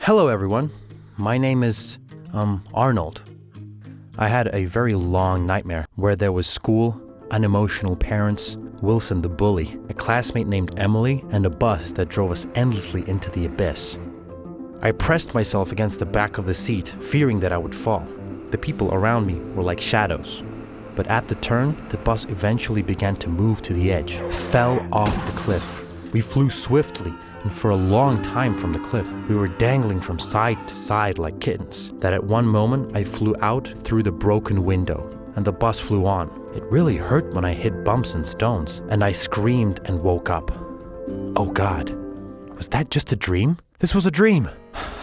Hello everyone, my name is, Arnold. I had a very long nightmare where there was school, unemotional parents, Wilson the bully, a classmate named Emily, and a bus that drove us endlessly into the abyss. I pressed myself against the back of the seat, fearing that I would fall. The people around me were like shadows. But at the turn, the bus eventually began to move to the edge, fell off the cliff. We flew swiftly, and for a long time from the cliff, we were dangling from side to side like kittens. That at one moment, I flew out through the broken window, and the bus flew on. It really hurt when I hit bumps and stones, and I screamed and woke up. Oh God, was that just a dream? This was a dream!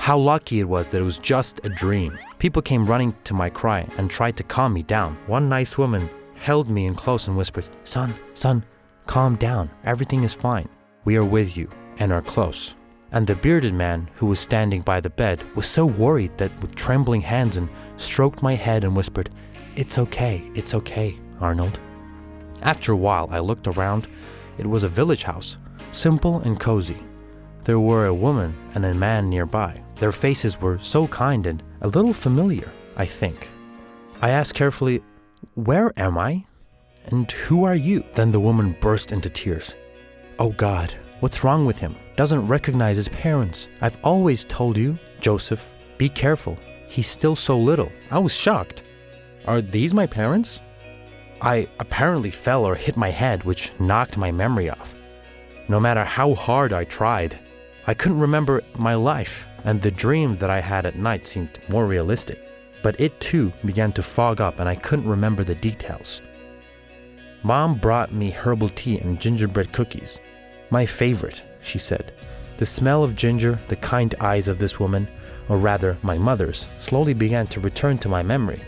How lucky it was that it was just a dream. People came running to my cry and tried to calm me down. One nice woman held me in close and whispered, Son, calm down. Everything is fine. We are with you and are close. And the bearded man who was standing by the bed was so worried that with trembling hands and stroked my head and whispered, it's okay, Arnold. After a while, I looked around. It was a village house, simple and cozy. There were a woman and a man nearby. Their faces were so kind and a little familiar, I think. I asked carefully, where am I? And who are you? Then the woman burst into tears. Oh God, what's wrong with him? Doesn't recognize his parents. I've always told you, Joseph, be careful. He's still so little. I was shocked. Are these my parents? I apparently fell or hit my head, which knocked my memory off. No matter how hard I tried, I couldn't remember my life, and the dream that I had at night seemed more realistic. But it too began to fog up and I couldn't remember the details. Mom brought me herbal tea and gingerbread cookies. My favorite, she said. The smell of ginger, the kind eyes of this woman, or rather my mother's, slowly began to return to my memory.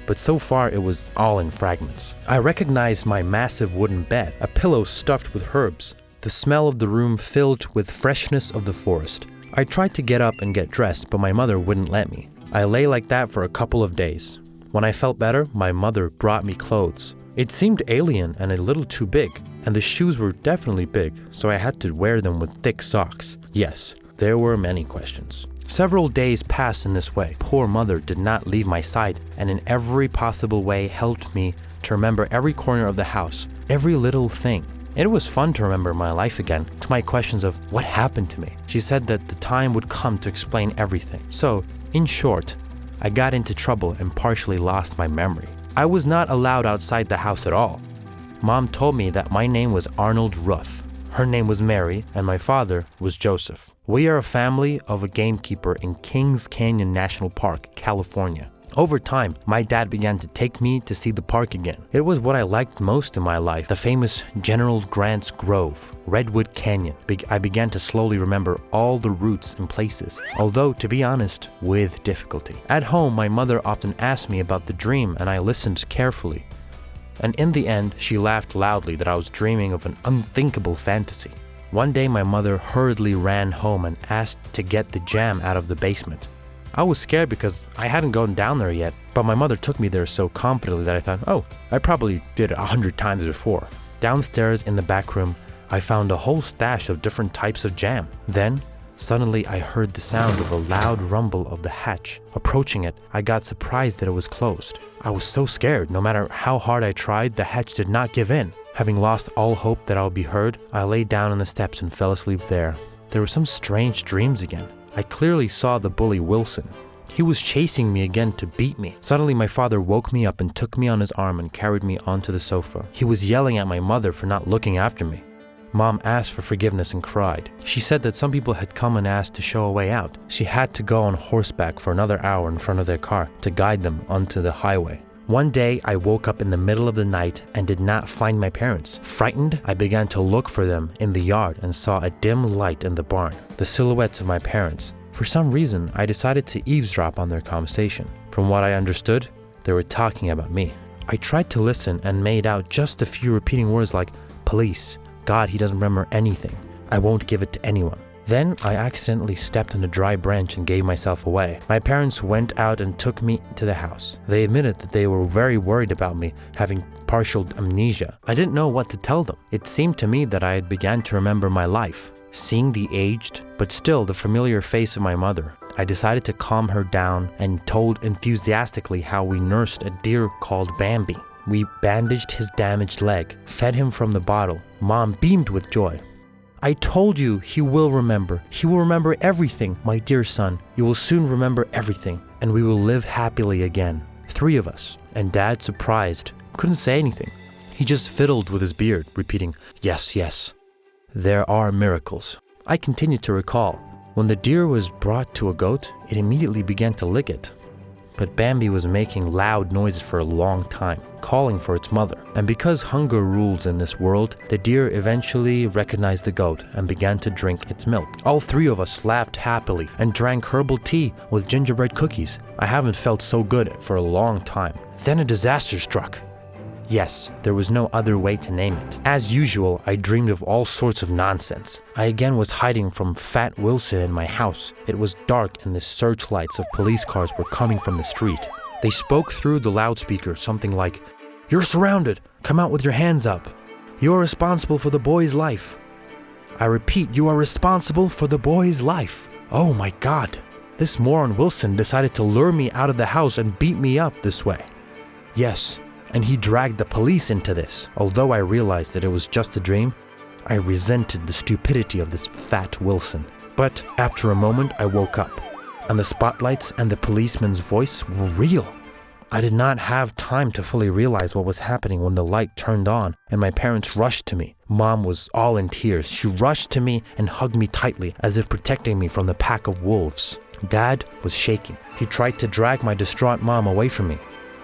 But so far it was all in fragments. I recognized my massive wooden bed, a pillow stuffed with herbs, the smell of the room filled with freshness of the forest. I tried to get up and get dressed, but my mother wouldn't let me. I lay like that for a couple of days. When I felt better, my mother brought me clothes. It seemed alien and a little too big, and the shoes were definitely big, so I had to wear them with thick socks. Yes, there were many questions. Several days passed in this way. Poor mother did not leave my side, and in every possible way helped me to remember every corner of the house, every little thing. It was fun to remember my life again, to my questions of what happened to me. She said that the time would come to explain everything. So, in short, I got into trouble and partially lost my memory. I was not allowed outside the house at all. Mom told me that my name was Arnold Ruth. Her name was Mary, and my father was Joseph. We are a family of a gamekeeper in Kings Canyon National Park, California. Over time, my dad began to take me to see the park again. It was what I liked most in my life, the famous General Grant's Grove, Redwood Canyon. I began to slowly remember all the routes and places, although, to be honest, with difficulty. At home, my mother often asked me about the dream, and I listened carefully. And in the end, she laughed loudly that I was dreaming of an unthinkable fantasy. One day, my mother hurriedly ran home and asked to get the jam out of the basement. I was scared because I hadn't gone down there yet, but my mother took me there so confidently that I thought, oh, I probably did it 100 times before. Downstairs in the back room, I found a whole stash of different types of jam. Then, suddenly I heard the sound of a loud rumble of the hatch. Approaching it, I got surprised that it was closed. I was so scared. No matter how hard I tried, the hatch did not give in. Having lost all hope that I would be heard, I lay down on the steps and fell asleep there. There were some strange dreams again. I clearly saw the bully Wilson. He was chasing me again to beat me. Suddenly my father woke me up and took me on his arm and carried me onto the sofa. He was yelling at my mother for not looking after me. Mom asked for forgiveness and cried. She said that some people had come and asked to show a way out. She had to go on horseback for another hour in front of their car to guide them onto the highway. One day, I woke up in the middle of the night and did not find my parents. Frightened, I began to look for them in the yard and saw a dim light in the barn, the silhouettes of my parents. For some reason, I decided to eavesdrop on their conversation. From what I understood, they were talking about me. I tried to listen and made out just a few repeating words like, police, God, he doesn't remember anything. I won't give it to anyone. Then I accidentally stepped on a dry branch and gave myself away. My parents went out and took me to the house. They admitted that they were very worried about me having partial amnesia. I didn't know what to tell them. It seemed to me that I had begun to remember my life, seeing the aged, but still the familiar face of my mother. I decided to calm her down and told enthusiastically how we nursed a deer called Bambi. We bandaged his damaged leg, fed him from the bottle. Mom beamed with joy. I told you he will remember. He will remember everything, my dear son. You will soon remember everything, and we will live happily again. 3 of us. And Dad, surprised, couldn't say anything. He just fiddled with his beard, repeating, "Yes, yes. There are miracles." I continued to recall. When the deer was brought to a goat, it immediately began to lick it. But Bambi was making loud noises for a long time, calling for its mother. And because hunger rules in this world, the deer eventually recognized the goat and began to drink its milk. All 3 of us laughed happily and drank herbal tea with gingerbread cookies. I haven't felt so good for a long time. Then a disaster struck. Yes, there was no other way to name it. As usual, I dreamed of all sorts of nonsense. I again was hiding from Fat Wilson in my house. It was dark and the searchlights of police cars were coming from the street. They spoke through the loudspeaker, something like, "You're surrounded. Come out with your hands up. You are responsible for the boy's life." I repeat, you are responsible for the boy's life. Oh my God. This moron Wilson decided to lure me out of the house and beat me up this way. Yes. And he dragged the police into this. Although I realized that it was just a dream, I resented the stupidity of this Fat Wilson. But after a moment, I woke up, and the spotlights and the policeman's voice were real. I did not have time to fully realize what was happening when the light turned on and my parents rushed to me. Mom was all in tears. She rushed to me and hugged me tightly, as if protecting me from the pack of wolves. Dad was shaking. He tried to drag my distraught mom away from me.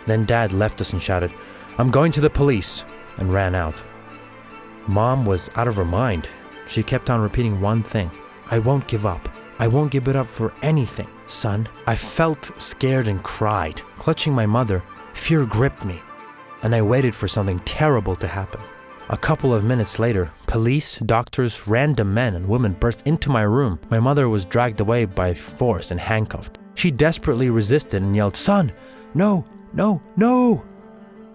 Then Dad left us and shouted, "I'm going to the police," and ran out. Mom was out of her mind. She kept on repeating one thing: "I won't give up. I won't give it up for anything, son." I felt scared and cried. Clutching my mother, fear gripped me, and I waited for something terrible to happen. A couple of minutes later, police, doctors, random men and women burst into my room. My mother was dragged away by force and handcuffed. She desperately resisted and yelled, "Son, no! No, no!"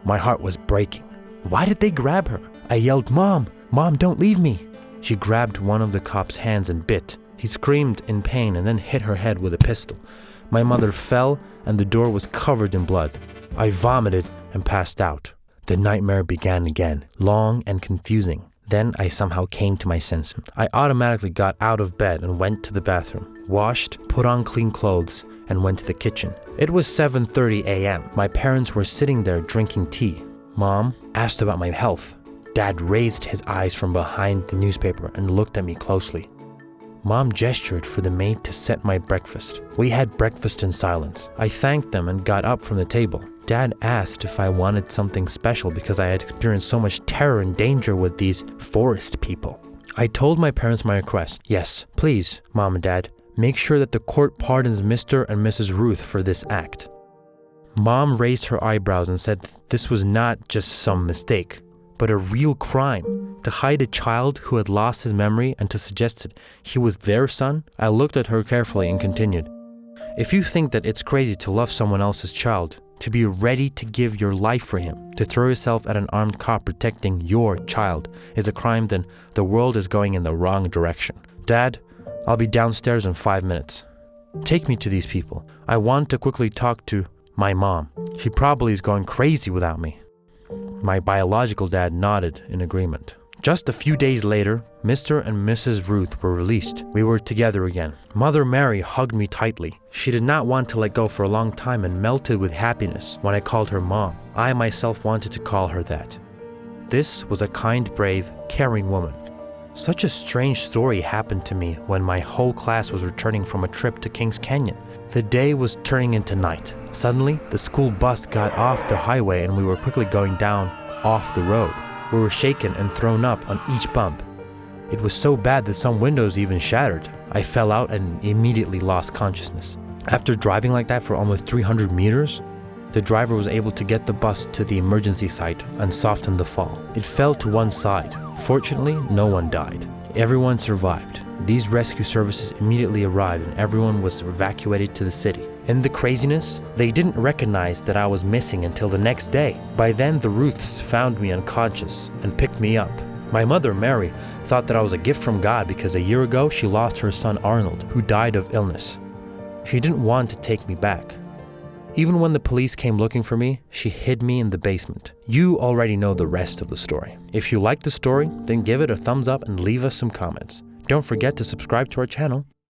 My heart was breaking. Why did they grab her? I yelled, "Mom! Mom, don't leave me!" She grabbed one of the cop's hands and bit. He screamed in pain and then hit her head with a pistol. My mother fell and the door was covered in blood. I vomited and passed out. The nightmare began again, long and confusing. Then I somehow came to my senses. I automatically got out of bed and went to the bathroom, washed, put on clean clothes, and went to the kitchen. It was 7:30 a.m. My parents were sitting there drinking tea. Mom asked about my health. Dad raised his eyes from behind the newspaper and looked at me closely. Mom gestured for the maid to set my breakfast. We had breakfast in silence. I thanked them and got up from the table. Dad asked if I wanted something special because I had experienced so much terror and danger with these forest people. I told my parents my request. "Yes, please, Mom and Dad, make sure that the court pardons Mr. and Mrs. Ruth for this act." Mom raised her eyebrows and said this was not just some mistake, but a real crime. To hide a child who had lost his memory and to suggest that he was their son? I looked at her carefully and continued, "If you think that it's crazy to love someone else's child, to be ready to give your life for him, to throw yourself at an armed cop protecting your child is a crime, then the world is going in the wrong direction. Dad, I'll be downstairs in 5 minutes. Take me to these people. I want to quickly talk to my mom. She probably is going crazy without me." My biological dad nodded in agreement. Just a few days later, Mr. and Mrs. Ruth were released. We were together again. Mother Mary hugged me tightly. She did not want to let go for a long time and melted with happiness when I called her mom. I myself wanted to call her that. This was a kind, brave, caring woman. Such a strange story happened to me when my whole class was returning from a trip to Kings Canyon. The day was turning into night. Suddenly, the school bus got off the highway and we were quickly going down off the road. We were shaken and thrown up on each bump. It was so bad that some windows even shattered. I fell out and immediately lost consciousness. After driving like that for almost 300 meters, the driver was able to get the bus to the emergency site and soften the fall. It fell to one side. Fortunately, no one died. Everyone survived. These rescue services immediately arrived and everyone was evacuated to the city. In the craziness, they didn't recognize that I was missing until the next day. By then, the Ruths found me unconscious and picked me up. My mother, Mary, thought that I was a gift from God because a year ago she lost her son Arnold, who died of illness. She didn't want to take me back. Even when the police came looking for me, she hid me in the basement. You already know the rest of the story. If you like the story, then give it a thumbs up and leave us some comments. Don't forget to subscribe to our channel.